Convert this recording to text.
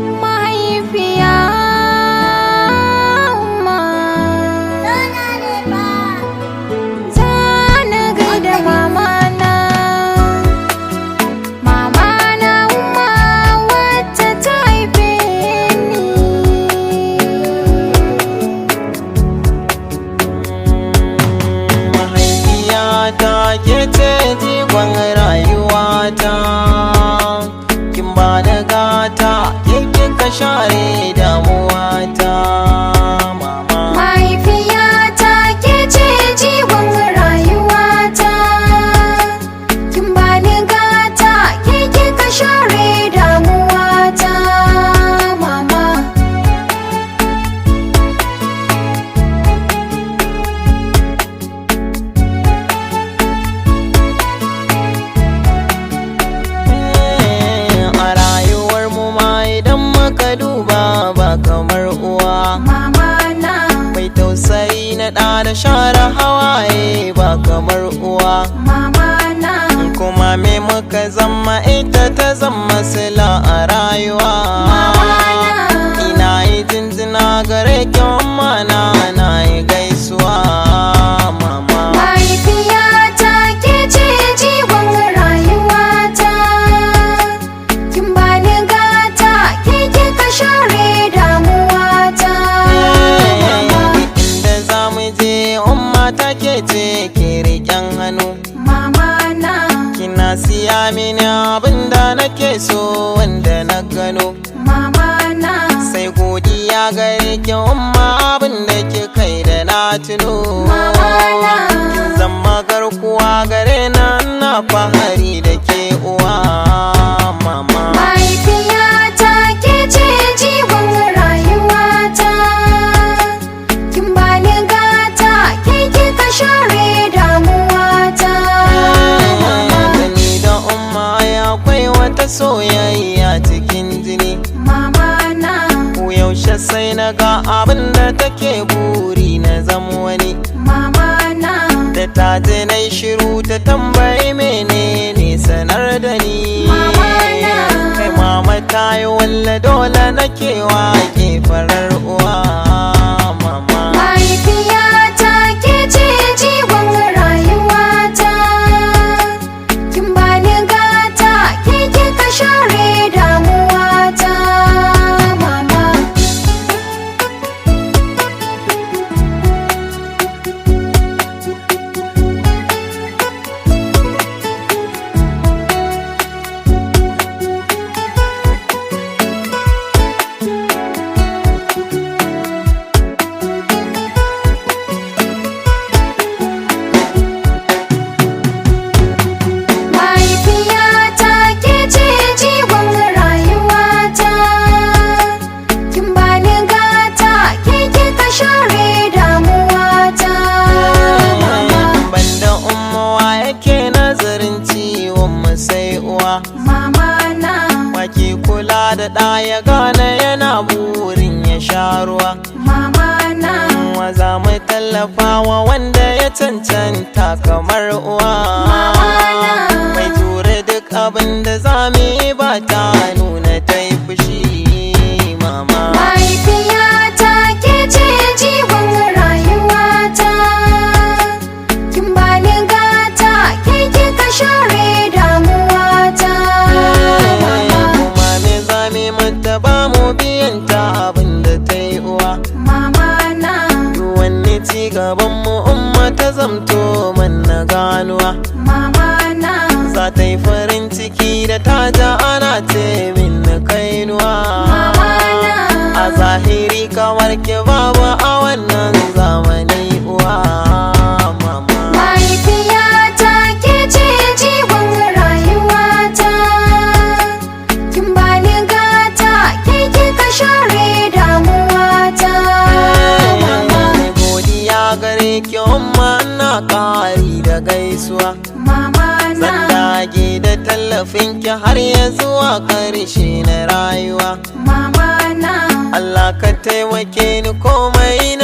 Mahaifiya umma, za na gaida mamana. Mamana umma wacce ta haife ni. Mahaifiyata ke ce jigon rayuwata, kin ba da gata, kin kika share damuwata. Mama Mahaifiyata ke ce jigon rayuwata, kin bani gata, ke kika share damuwata. Mama a rayuwar mu ma idan muka duba ba kamar uwa, mama na, mai tausayi na ɗa da share hawaye ba kamar uwa. mama na, Kuma me muka zama ita ta zama sila a rayuwa. Ina yi jinjina gare ki amma na yi gaisuwa. Mama mahaifiyata ke ce jigon rayuwata, kin bani gata, ke kika share damuwata. Mama inda za mu je umma ta ke ce ke riƙen hannu, mama na, kina siya mini abinda nake so wanda na gano. mama na, Sai godiya gare ki umma abinda ke kai da na tuno. mama na, Kin zama garkuwa gare na fahari da ke uwa. Mama mahaifiyata ke ce jigon rayuwata, kin bani gata, ke kika share damuwata. Mama Gani da umma akwai wata soyayya cikin jini, mama na, ko yaushe sai na ga abin da take buri na zama wani. mama na, Da ta je na shiru ta tambayi menene sanar da ni. Mama na. Kai mama ta yi walla dole nake wake farar uwa. Mama mahaifiyata ke ce jigon rayuwata, kin bani gata, ke kika share damuwata. Mama mahaifiyata ke ce jigon rayuwata, kin bani gata, ke kika share damuwata. Mama banda umma yake nazarin ciwon mu sai uwa. mama na, Wake kula da ɗa ya gane yana burin ya sha ruwa. mama na, Maza mu tallafa wa wanda ya cancanta kamar uwa. Mai jure duk abin da za mu yi ba ta nuna ta yi fushi. Mama mahaifiyata ke ce jigon rayuwata, kin bani gata, ke kika share damuwata. Mama kuma me za mu yi mata ba mu biyan ta abin da ta yi uwa. mama na, Wani ci gaban mu umma ta zamto manna ganuwa. mama na, Za ta yi farin ciki da ta ja ana ce min kainuwa. mama na, A zahiri kamar ki babu a wannan zamani uwa. Mama mahaifiyata ke ce jigon rayuwata, kin bani gata, ke kika share damuwata. Mama godiya gare ki umma na ƙari da gaisuwa. mama na, Zan dage da tallafin ki har ya zuwa ƙarshe na rayuwa. mama na, Allah ka taimake ni komai